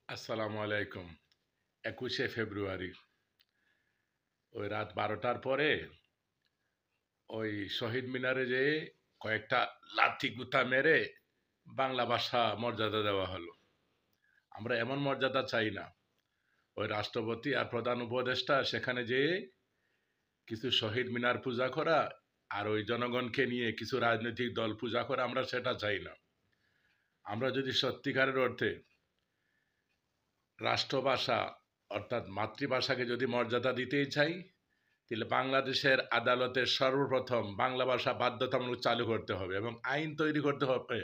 আসসালামু আলাইকুম। ২১শে ফেব্রুয়ারি ওই রাত ১২টার পরে ওই শহীদ মিনারে যেয়ে কয়েকটা লাথি গুঁতা মেরে বাংলা ভাষা মর্যাদা দেওয়া হলো। আমরা এমন মর্যাদা চাই না। ওই রাষ্ট্রপতি আর প্রধান উপদেষ্টা সেখানে যেয়ে কিছু শহীদ মিনার পূজা করা আর ওই জনগণকে নিয়ে কিছু রাজনৈতিক দল পূজা করা আমরা সেটা চাই না। আমরা যদি সত্যিকারের অর্থে রাষ্ট্রভাষা অর্থাৎ মাতৃভাষাকে যদি মর্যাদা দিতেই চাই, তাহলে বাংলাদেশের আদালতের সর্বপ্রথম বাংলা ভাষা বাধ্যতামূলক চালু করতে হবে এবং আইন তৈরি করতে হবে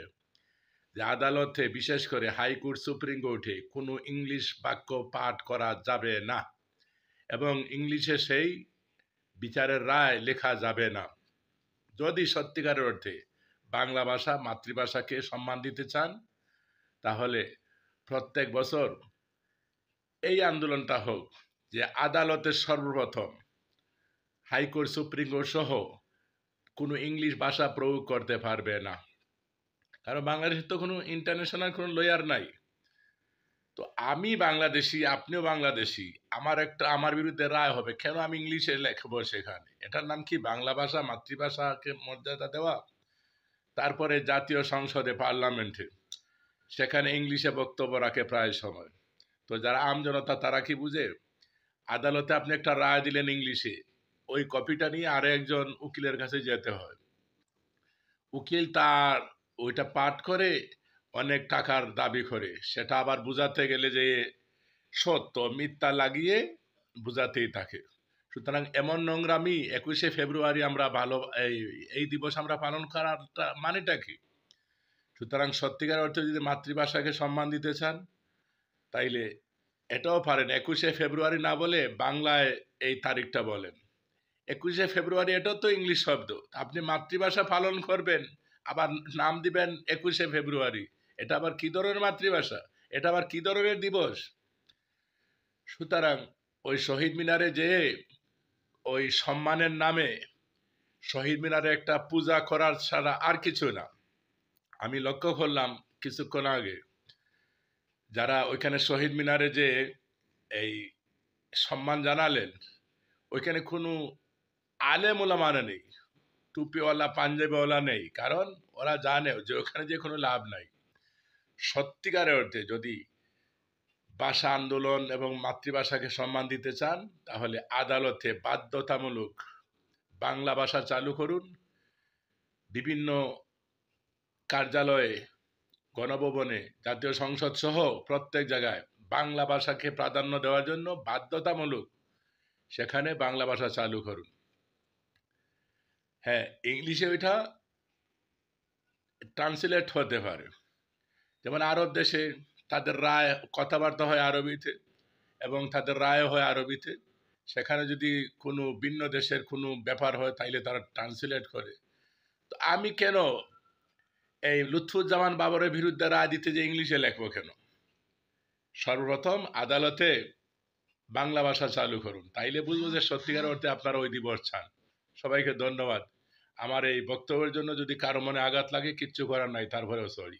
যে আদালতে, বিশেষ করে হাইকোর্ট, সুপ্রিম কোর্টে কোনো ইংলিশ বাক্য পাঠ করা যাবে না এবং ইংলিশে সেই বিচারের রায় লেখা যাবে না। যদি সত্যিকারের অর্থে বাংলা ভাষা মাতৃভাষাকে সম্মান দিতে চান, তাহলে প্রত্যেক বছর এই আন্দোলনটা হোক যে আদালতের সর্বপ্রথম হাইকোর্ট, সুপ্রিম কোর্ট সহ কোনো ইংলিশ ভাষা প্রয়োগ করতে পারবে না। কারণ বাংলাদেশে তো কোনো ইন্টারন্যাশনাল কোনো লয়ার নাই। তো আমি বাংলাদেশি, আপনিও বাংলাদেশি, আমার বিরুদ্ধে রায় হবে, কেন আমি ইংলিশে লেখবো সেখানে? এটার নাম কি বাংলা ভাষা মাতৃভাষাকে মর্যাদা দেওয়া? তারপরে জাতীয় সংসদে, পার্লামেন্টে সেখানে ইংলিশে বক্তব্য রাখে প্রায় সময়। তো যারা আমজনতা তারা কি বুঝে? আদালতে আপনি একটা রায় দিলেন ইংলিশে, ওই কপিটা নিয়ে আরো একজন উকিলের কাছে যেতে হয়। উকিল তার ওইটা পাঠ করে অনেক টাকার দাবি করে, সেটা আবার বুঝাতে গেলে যে সত্য মিথ্যা লাগিয়ে বুঝাতেই থাকে। সুতরাং এমন নোংরামি ২১শে ফেব্রুয়ারি আমরা ভালো এই এই দিবস আমরা পালন করার মানেটা কি? সুতরাং সত্যিকার অর্থে যদি মাতৃভাষাকে সম্মান দিতে চান, তাইলে এটাও পারেন ২১শে ফেব্রুয়ারি না বলে বাংলায় এই তারিখটা বলেন। ২১শে ফেব্রুয়ারি এটাও তো ইংলিশ শব্দ। আপনি মাতৃভাষা পালন করবেন, আবার নাম দিবেন ২১শে ফেব্রুয়ারি। এটা আবার কি ধরনের মাতৃভাষা? এটা আবার কি ধরনের দিবস? সুতরাং ওই শহীদ মিনারে যেয়ে ওই সম্মানের নামে শহীদ মিনারে একটা পূজা করার ছাড়া আর কিছু না। আমি লক্ষ্য করলাম কিছুক্ষণ আগে, যারা ওইখানে শহীদ মিনারে যে এই সম্মান জানালেন, ওইখানে কোনো আলেম ওলামা নেই, টুপিওয়ালা পাঞ্জাবিওয়ালা নেই। কারণ ওরা জানে যে ওখানে যে কোনো লাভ নাই। সত্যিকারের অর্থে যদি ভাষা আন্দোলন এবং মাতৃভাষাকে সম্মান দিতে চান, তাহলে আদালতে বাধ্যতামূলক বাংলা ভাষা চালু করুন। বিভিন্ন কার্যালয়ে, গণভবনে, জাতীয় সংসদ সহ প্রত্যেক জায়গায় বাংলা ভাষাকে প্রাধান্য দেওয়ার জন্য বাধ্যতামূলক সেখানে বাংলা ভাষা চালু করুন। হ্যাঁ, ইংলিশে ওইটা ট্রান্সলেট হতে পারে। যেমন আরব দেশে তাদের রায়, কথাবার্তা হয় আরবিতে এবং তাদের রায় হয় আরবিতে। সেখানে যদি কোনো ভিন্ন দেশের কোনো ব্যাপার হয়, তাইলে তারা ট্রান্সলেট করে। তো আমি কেন এই লুৎফুজ্জামান বাবরের বিরুদ্ধে রায় দিতে যে ইংলিশে লেখবো কেন? সর্বপ্রথম আদালতে বাংলা ভাষা চালু করুন, তাইলে বুঝবো যে সত্যিকার অর্থে আপনারা ওই দিবস চান। সবাইকে ধন্যবাদ। আমার এই বক্তব্যের জন্য যদি কারো মনে আঘাত লাগে, কিচ্ছু করার নাই, তারপরেও সরি।